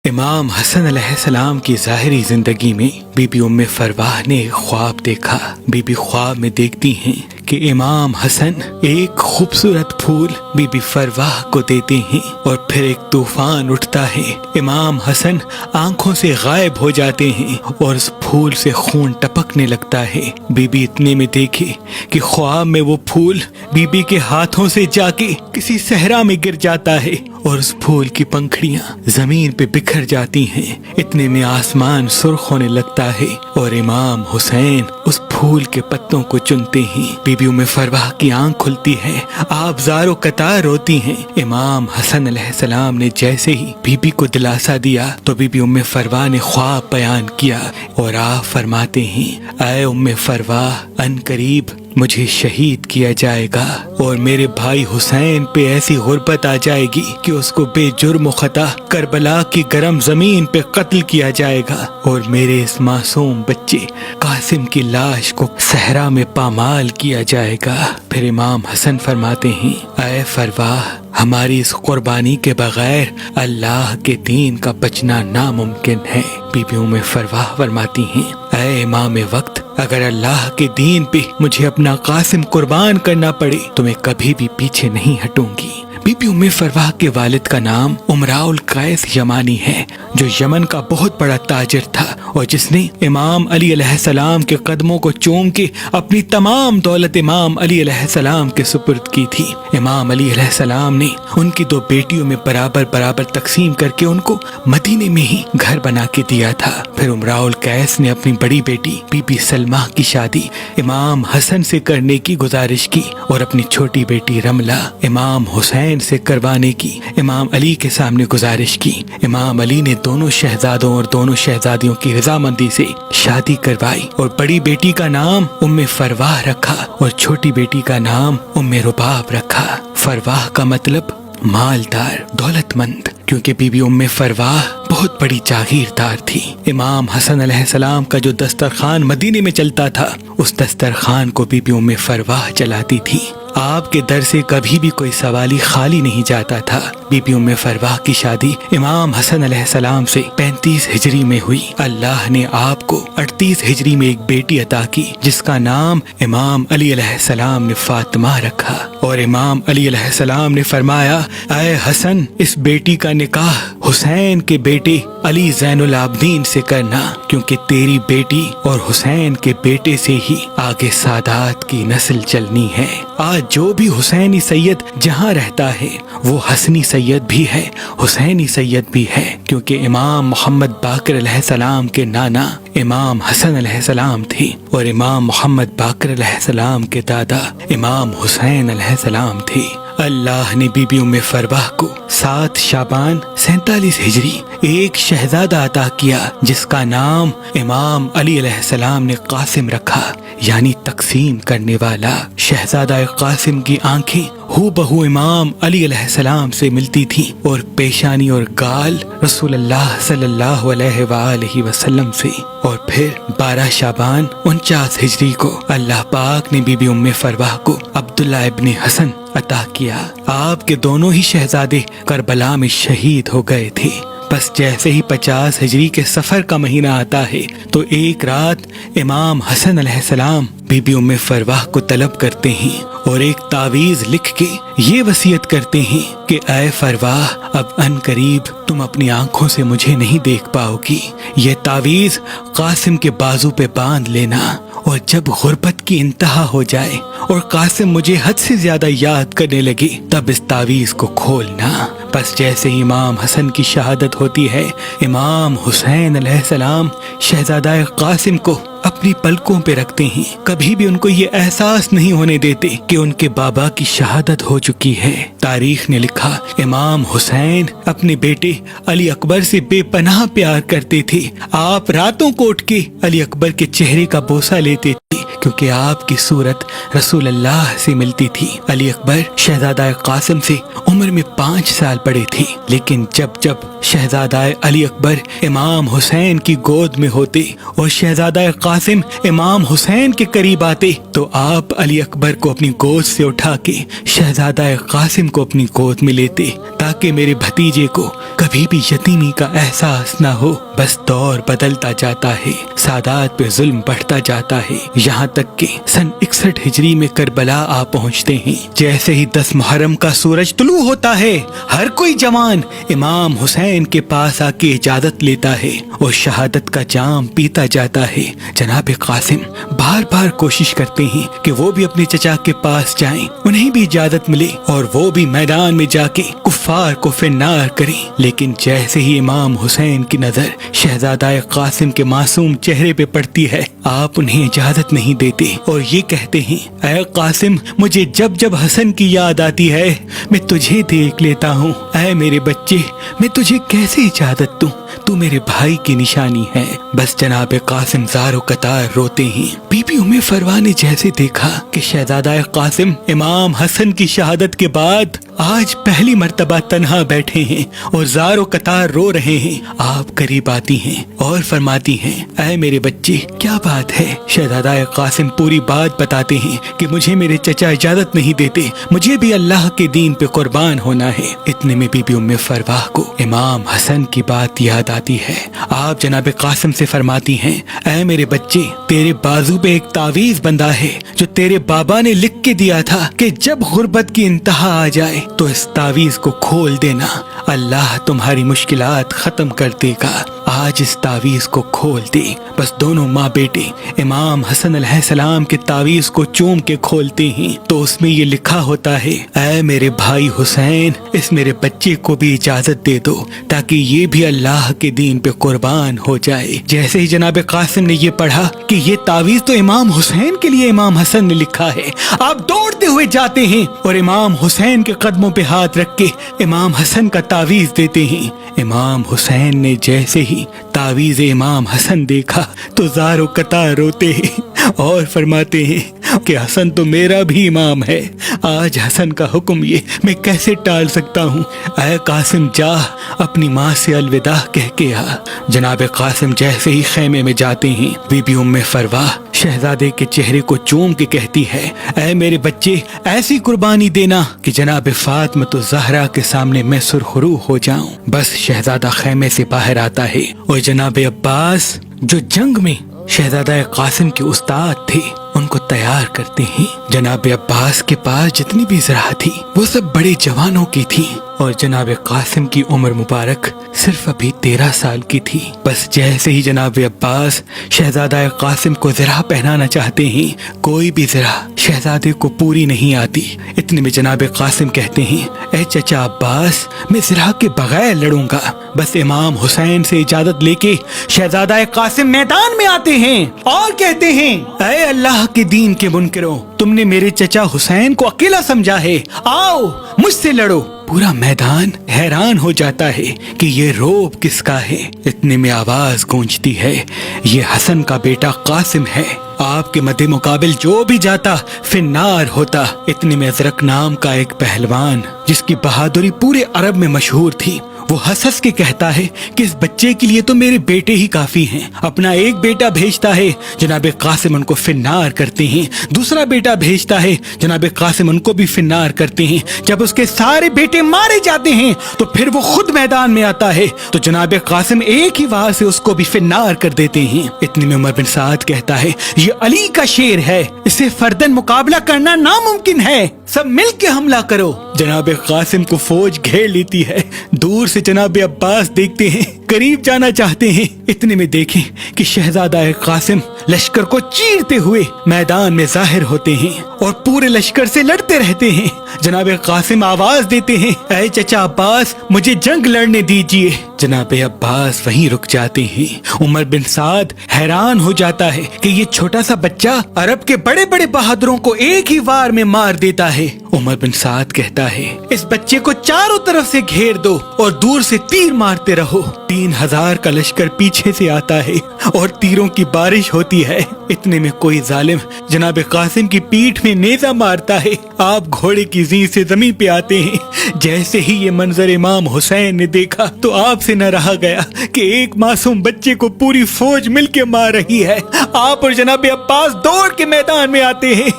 امام حسن علیہ السلام کی ظاہری زندگی میں بی بی ام فرواہ نے ایک خواب دیکھا۔ بی بی خواب میں دیکھتی ہیں کہ امام حسن ایک خوبصورت پھول بی بی فرواہ کو دیتے ہیں اور پھر ایک طوفان اٹھتا ہے۔ امام حسن آنکھوں سے غائب ہو جاتے ہیں اور اس پھول سے خون ٹپکنے لگتا ہے۔ بی بی اتنے میں دیکھے کہ خواب میں وہ پھول بی بی کے ہاتھوں سے جا کے کسی صحرا میں گر جاتا ہے اور اس پھول کی پنکھڑیاں زمین پہ بکھر جاتی ہیں۔ اتنے میں آسمان سرخ ہونے لگتا ہے اور امام حسین اس پھول کے پتوں کو چنتے ہیں۔ بی بی ام فرواہ کی آنکھ کھلتی ہے، آپ زار و قطار روتی ہیں۔ امام حسن علیہ السلام نے جیسے ہی بی بی کو دلاسا دیا تو بی بی ام فرواہ نے خواب بیان کیا اور آپ فرماتے ہیں، اے ام فرواہ، ان قریب مجھے شہید کیا جائے گا اور میرے بھائی حسین پہ ایسی غربت آ جائے گی کہ اس کو بے جرم و خطا کربلا کی گرم زمین پہ قتل کیا جائے گا اور میرے اس معصوم بچے قاسم کی لاش کو صحرا میں پامال کیا جائے گا۔ پھر امام حسن فرماتے ہیں، اے فرواہ، ہماری اس قربانی کے بغیر اللہ کے دین کا بچنا ناممکن ہے۔ بی بی ام فرواہ فرماتی ہیں، اے امام وقت، اگر اللہ کے دین پہ مجھے اپنا قاسم قربان کرنا پڑے تو میں کبھی بھی پیچھے نہیں ہٹوں گی۔ بی بی ام فرواہ کے والد کا نام امراء القیس یمانی ہے، جو یمن کا بہت بڑا تاجر تھا اور جس نے امام علی علیہ السلام کے قدموں کو چوم کے اپنی تمام دولت امام علی علیہ السلام کے سپرد کی تھی۔ امام علی علیہ السلام نے ان کی 2 بیٹیوں میں برابر تقسیم کر کے ان کو مدینے میں ہی گھر بنا کے دیا تھا۔ پھر امراء القیس نے اپنی بڑی بیٹی بی بی سلمہ کی شادی امام حسن سے کرنے کی گزارش کی اور اپنی چھوٹی بیٹی رملہ امام حسین سے کروانے کی امام علی کے سامنے گزارش کی۔ امام علی نے دونوں شہزادوں اور دونوں شہزادیوں کی رضامندی سے شادی کروائی اور بڑی بیٹی کا نام ام فرواہ رکھا اور چھوٹی بیٹی کا نام ام رباب رکھا۔ فرواہ کا مطلب مالدار، دولت مند، کیونکہ بی بی ام فرواہ بہت بڑی جاگیردار تھی۔ امام حسن علیہ السلام کا جو دسترخوان مدینے میں چلتا تھا، اس دسترخوان کو بی بی ام فرواہ چلاتی تھی۔ آپ کے در سے کبھی بھی کوئی سوالی خالی نہیں جاتا تھا۔ بی بی ام فرواہ کی شادی امام حسن علیہ السلام سے 35 ہجری میں ہوئی۔ اللہ نے آپ کو 38 ہجری میں ایک بیٹی عطا کی جس کا نام امام علی علیہ السلام نے فاطمہ رکھا، اور امام علی علیہ السلام نے فرمایا، اے حسن، اس بیٹی کا نکاح حسین کے بیٹے علی زین العابدین سے کرنا، کیونکہ تیری بیٹی اور حسین کے بیٹے سے ہی آگے سادات کی نسل چلنی ہے۔ آج جو بھی حسینی سید جہاں رہتا ہے وہ حسنی سید بھی ہے، حسینی سید بھی ہے، کیونکہ امام محمد باقر علیہ السلام کے نانا امام حسن علیہ السلام تھے اور امام محمد باقر علیہ السلام کے دادا امام حسین علیہ السلام تھے۔ اللہ نے بی بی ام فرواہ کو 7 شعبان 47 ہجری ایک شہزادہ عطا کیا جس کا نام امام علی علیہ السلام نے قاسم رکھا، یعنی تقسیم کرنے والا۔ شہزادہ قاسم کی آنکھیں ہو بہو امام علی علیہ السلام سے ملتی تھیں اور پیشانی اور گال رسول اللہ صلی اللہ علیہ وآلہ وسلم سے۔ اور پھر 12 شعبان 49 ہجری کو اللہ پاک نے بی بی ام فرواہ کو عبداللہ ابن حسن عطا کیا۔ آپ کے دونوں ہی شہزادے کربلا میں شہید ہو گئے تھے۔ بس جیسے ہی 50 ہجری کے سفر کا مہینہ آتا ہے تو ایک رات امام حسن علیہ السلام بی بی ام فرواہ کو طلب کرتے ہیں اور ایک تعویذ لکھ کے یہ وصیت کرتے ہیں کہ اے فرواہ، اب ان قریب تم اپنی آنکھوں سے مجھے نہیں دیکھ پاؤ گی۔ یہ تعویذ قاسم کے بازو پہ باندھ لینا اور جب غربت کی انتہا ہو جائے اور قاسم مجھے حد سے زیادہ یاد کرنے لگے تب اس تعویذ کو کھولنا۔ بس جیسے ہی امام حسن کی شہادت ہوتی ہے، امام حسین علیہ السلام شہزادہ قاسم کو اپنی پلکوں پہ رکھتے ہیں۔ کبھی بھی ان کو یہ احساس نہیں ہونے دیتے کہ ان کے بابا کی شہادت ہو چکی ہے۔ تاریخ نے لکھا، امام حسین اپنے بیٹے علی اکبر سے بے پناہ پیار کرتے تھے۔ آپ راتوں کو اٹھ کے علی اکبر کے چہرے کا بوسہ لیتے تھے کیونکہ آپ کی صورت رسول اللہ سے ملتی تھی۔ علی اکبر شہزادہ قاسم سے عمر میں 5 سال بڑے تھے، لیکن جب شہزادہ علی اکبر امام حسین کی گود میں ہوتے اور شہزادہ قاسم امام حسین کے قریب آتے تو آپ علی اکبر کو اپنی گود سے اٹھا کے شہزادہ قاسم کو اپنی گود میں لیتے تاکہ میرے بھتیجے کو کبھی بھی یتیمی کا احساس نہ ہو۔ بس دور بدلتا جاتا ہے، سادات پہ ظلم بڑھتا جاتا ہے، یہاں تک کہ سن 61 ہجری میں کربلا آ پہنچتے ہیں۔ جیسے ہی 10 محرم کا سورج طلوع ہوتا ہے، ہر کوئی جوان امام حسین کے پاس آ کے اجازت لیتا ہے اور شہادت کا جام پیتا جاتا ہے۔ جناب قاسم بار بار کوشش کرتے ہیں کہ وہ بھی اپنے چچا کے پاس جائیں، انہیں بھی اجازت ملے اور وہ بھی میدان میں جا کے کفار کو فنار کریں، لیکن جیسے ہی امام حسین کی نظر شہزادہ قاسم کے معصوم چہرے پہ پڑتی ہے، آپ انہیں اجازت نہیں دیتے اور یہ کہتے ہیں، اے قاسم، مجھے جب حسن کی یاد آتی ہے میں تجھے دیکھ لیتا ہوں۔ اے میرے بچے، میں تجھے کیسے اجازت دوں؟ تو میرے بھائی کی نشانی ہے۔ بس جناب قاسم زار و قطار روتے ہیں۔ بی بی ام فروا نے جیسے دیکھا کہ شہزادہ قاسم امام حسن کی شہادت کے بعد آج پہلی مرتبہ تنہا بیٹھے ہیں اور زار و قطار رو رہے ہیں، آپ قریب آتی ہیں اور فرماتی ہیں، اے میرے بچے، کیا بات ہے؟ شہزادہ قاسم پوری بات بتاتے ہیں کہ مجھے میرے چچا اجازت نہیں دیتے، مجھے بھی اللہ کے دین پہ قربان ہونا ہے۔ اتنے میں بی بی ام فروا کو امام حسن کی بات یاد آتی ہے۔ آپ جناب قاسم سے فرماتی ہیں، اے میرے بچے، تیرے بازو پہ ایک تعویذ بندھا ہے جو تیرے بابا نے لکھ کے دیا تھا کہ جب غربت کی انتہا آ جائے تو اس تعویذ کو کھول دینا، اللہ تمہاری مشکلات ختم کر دے گا۔ آج اس تعویذ کو کھول دے۔ بس دونوں ماں بیٹے امام حسن علیہ السلام کے تعویذ کو چوم کے کھولتے ہیں تو اس میں یہ لکھا ہوتا ہے، اے میرے بھائی حسین، اس میرے بچے کو بھی اجازت دے دو تاکہ یہ بھی اللہ کے دین پہ قربان ہو جائے۔ جیسے ہی جناب قاسم نے یہ پڑھا کہ یہ تعویذ تو امام حسین کے لیے امام حسن نے لکھا ہے، آپ دوڑتے ہوئے جاتے ہیں اور امام حسین کے قدموں پہ ہاتھ رکھ کے امام حسن کا تعویذ دیتے ہیں۔ امام حسین نے جیسے ہی تعویذ امام حسن دیکھا تو زار و قطار روتے ہیں اور فرماتے ہیں کہ حسن تو میرا بھی امام ہے، آج حسن کا حکم یہ میں کیسے ٹال سکتا ہوں؟ اے قاسم، جا اپنی ماں سے الوداع کہہ کے آ۔ جناب قاسم جیسے ہی خیمے میں جاتے ہیں، بی بی ام فروا شہزادے کے چہرے کو چوم کے کہتی ہے، اے میرے بچے، ایسی قربانی دینا کہ جناب فاطمہ الزہرا کے سامنے میں سرخرو ہو جاؤں۔ بس شہزادہ خیمے سے باہر آتا ہے اور جناب عباس جو جنگ میں شہزادہ قاسم کے استاد تھے ان کو تیار کرتے ہیں۔ جناب عباس کے پاس جتنی بھی زرہ تھی وہ سب بڑے جوانوں کی تھی اور جناب قاسم کی عمر مبارک صرف ابھی 13 سال کی تھی۔ بس جیسے ہی جناب عباس شہزادہ قاسم کو زرہ پہنانا چاہتے ہیں، کوئی بھی زرہ شہزادے کو پوری نہیں آتی۔ اتنے میں جناب قاسم کہتے ہیں، اے چچا عباس، میں زرہ کے بغیر لڑوں گا۔ بس امام حسین سے اجازت لے کے شہزادہ قاسم میدان میں آتے ہیں اور کہتے ہیں، اے اللہ کے دین کے منکروں، تم نے میرے چچا حسین کو اکیلا سمجھا ہے، آؤ مجھ سے لڑو۔ پورا میدان حیران ہو جاتا ہے کہ یہ روب کس کا ہے۔ اتنے میں آواز گونجتی ہے، یہ حسن کا بیٹا قاسم ہے، آپ کے مد مقابل جو بھی جاتا فنار ہوتا۔ اتنے میں ازرق نام کا ایک پہلوان جس کی بہادری پورے عرب میں مشہور تھی، وہ ہنس ہنس کے کہتا ہے کہ اس بچے کے لیے تو میرے بیٹے ہی کافی ہیں۔ اپنا ایک بیٹا بھیجتا ہے، جناب قاسم ان کو فنار کرتے ہیں۔ دوسرا بیٹا بھیجتا ہے، جناب قاسم ان کو بھی فنار کرتے ہیں۔ جب اس کے سارے بیٹے مارے جاتے ہیں تو پھر وہ خود میدان میں آتا ہے تو جناب قاسم ایک ہی وار سے اس کو بھی فنار کر دیتے ہیں۔ اتنے میں عمر بن سعد کہتا ہے، یہ علی کا شیر ہے، اسے فردن مقابلہ کرنا ناممکن ہے، سب مل کے حملہ کرو۔ جناب قاسم کو فوج گھیر لیتی ہے۔ دور سے جناب عباس دیکھتے ہیں، قریب جانا چاہتے ہیں۔ اتنے میں دیکھیں کہ شہزادہ قاسم لشکر کو چیرتے ہوئے میدان میں ظاہر ہوتے ہیں اور پورے لشکر سے لڑتے رہتے ہیں۔ جناب قاسم آواز دیتے ہیں، اے چچا عباس، مجھے جنگ لڑنے دیجیے۔ جناب عباس وہیں رک جاتے ہیں۔ عمر بن سعد حیران ہو جاتا ہے کہ یہ چھوٹا سا بچہ عرب کے بڑے بڑے بہادروں کو ایک ہی وار میں مار دیتا ہے۔ عمر بن سعد کہتا ہے، اس بچے کو چاروں طرف سے گھیر دو اور دور سے تیر مارتے رہو۔ 3000 کا لشکر پیچھے سے آتا ہے اور تیروں کی بارش ہوتی ہے۔ اتنے میں کوئی ظالم جناب قاسم کی پیٹھ میں نیزہ مارتا ہے۔ آپ گھوڑے کی زین سے زمین پہ آتے ہیں۔ جیسے ہی یہ منظر امام حسین نے دیکھا تو آپ سے نہ رہا گیا کہ ایک معصوم بچے کو پوری فوج مل کے مار رہی ہے۔ آپ اور جناب عباس دوڑ کے میدان میں آتے ہیں۔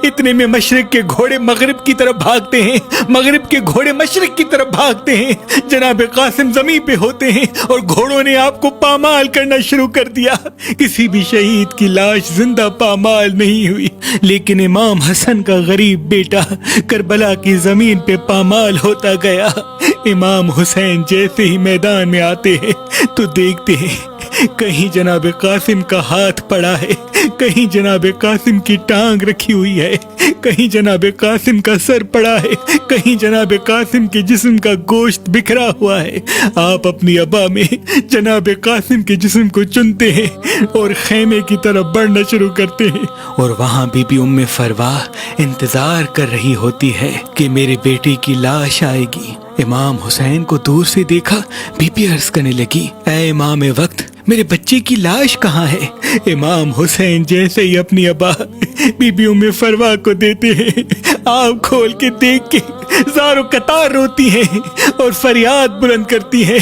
اتنے میں مشرق کے گھوڑے مغرب کی طرف بھاگتے ہیں، مغرب کے گھوڑے مشرق کی طرف بھاگتے ہیں۔ جناب قاسم زمین پہ ہوتے ہیں اور گھوڑوں نے آپ کو پامال کرنا شروع کر دیا۔ کسی بھی شہید کی لاش زندہ پامال نہیں ہوئی، لیکن امام حسن کا غریب بیٹا کربلا کی زمین پہ پامال ہوتا گیا۔ امام حسین جیسے ہی میدان میں آتے ہیں تو دیکھتے ہیں کہیں جناب قاسم کا ہاتھ پڑا ہے، کہیں جناب قاسم کی ٹانگ رکھی ہوئی ہے، کہیں جناب قاسم کا سر پڑا ہے، کہیں جناب قاسم کے جسم کا گوشت بکھرا ہوا ہے۔ آپ اپنی ابا میں جناب قاسم کے جسم کو چنتے ہیں اور خیمے کی طرف بڑھنا شروع کرتے ہیں، اور وہاں بی بی ام فروا انتظار کر رہی ہوتی ہے کہ میرے بیٹے کی لاش آئے گی۔ امام حسین کو دور سے دیکھا، بی بی عرض کرنے لگی، اے امام وقت، میرے بچے کی لاش کہاں ہے؟ امام حسین جیسے ہی اپنی ابا بی بی ام فروا کو دیتے ہیں، آپ کھول کے دیکھ کے زارو قطار روتی ہیں اور فریاد بلند کرتی ہیں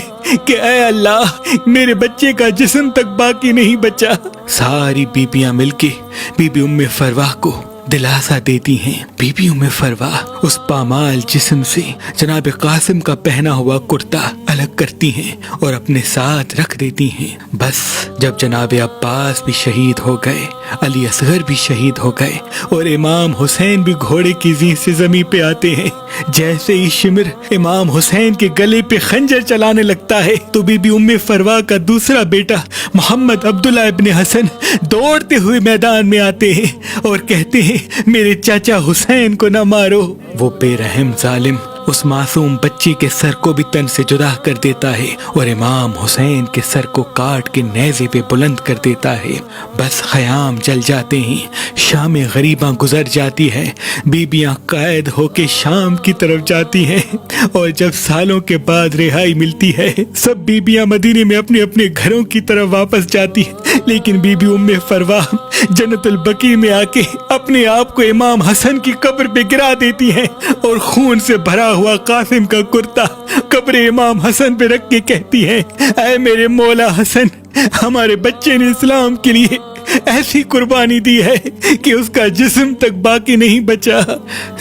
کہ اے اللہ، میرے بچے کا جسم تک باقی نہیں بچا۔ ساری بیبیاں مل کے بی بی ام فروا کو دلاسا دیتی ہیں۔ بی بی ام فروا اس پامال جسم سے جناب قاسم کا پہنا ہوا کرتا الگ کرتی ہیں اور اپنے ساتھ رکھ دیتی ہیں۔ بس جب جناب عباس بھی شہید ہو گئے، علی اصغر بھی شہید ہو گئے اور امام حسین بھی گھوڑے کی زین سے زمین پہ آتے ہیں، جیسے ہی شمر امام حسین کے گلے پہ خنجر چلانے لگتا ہے تو بی بی ام فروا کا دوسرا بیٹا محمد عبداللہ ابن حسن دوڑتے ہوئے میدان میں آتے ہیں اور کہتے ہیں، میرے چاچا حسین کو نہ مارو۔ وہ بے رحم ظالم اس معصوم بچے کے سر کو بھی تن سے جدا کر دیتا ہے اور امام حسین کے سر کو کاٹ کے نیزے پہ بلند کر دیتا ہے۔ بس خیام جل جاتے ہیں، شام غریباں گزر جاتی ہے، بیبیاں قید ہو کے شام کی طرف جاتی ہیں، اور جب سالوں کے بعد رہائی ملتی ہے سب بیبیاں مدینے میں اپنے اپنے گھروں کی طرف واپس جاتی ہیں، لیکن بی بی ام فروا جنت البقیع میں آ کے اپنے آپ کو امام حسن کی قبر پہ گرا دیتی ہیں اور خون سے بھرا ہوا قاسم کا کرتا قبر امام حسن پہ رکھ کے کہتی ہیں، اے میرے مولا حسن، ہمارے بچے نے اسلام کے لیے ایسی قربانی دی ہے کہ اس کا جسم تک باقی نہیں بچا۔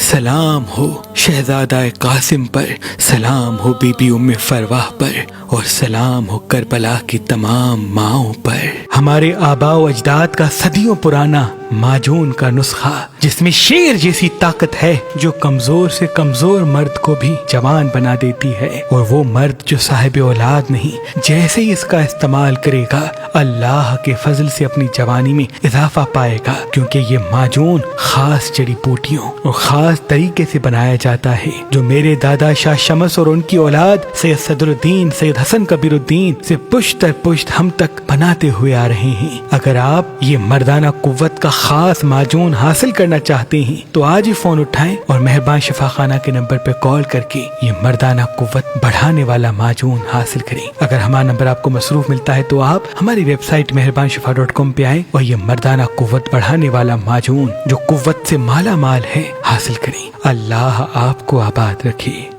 سلام ہو شہزادہ قاسم پر، سلام ہو بی بی ام فروا پر، اور سلام ہو کربلا کی تمام ماؤں پر۔ ہمارے آباء و اجداد کا صدیوں پرانا معجون کا نسخہ، جس میں شیر جیسی طاقت ہے جو کمزور سے کمزور مرد کو بھی جوان بنا دیتی ہے، اور وہ مرد جو صاحب اولاد نہیں جیسے ہی اس کا استعمال کرے گا اللہ کے فضل سے اپنی جوانی میں اضافہ پائے گا، کیونکہ یہ معجون خاص جڑی بوٹیوں اور خاص طریقے سے بنایا جاتا ہے جو میرے دادا شاہ شمس اور ان کی اولاد سید صدر الدین سید حسن کبیر الدین سے پشت در پشت ہم تک بناتے ہوئے آ رہے ہیں۔ اگر آپ یہ مردانہ قوت کا خاص معجون حاصل کرنا چاہتے ہیں تو آج ہی فون اٹھائیں اور مہربان شفا خانہ کے نمبر پہ کال کر کے یہ مردانہ قوت بڑھانے والا معجون حاصل کریں۔ اگر ہمارا نمبر آپ کو مصروف ملتا ہے تو آپ ہماری ویب سائٹ meherbanshfa.com پہ آئیں اور یہ مردانہ قوت بڑھانے والا معجون جو قوت سے مالا مال ہے حاصل کریں۔ اللہ آپ کو آباد رکھے۔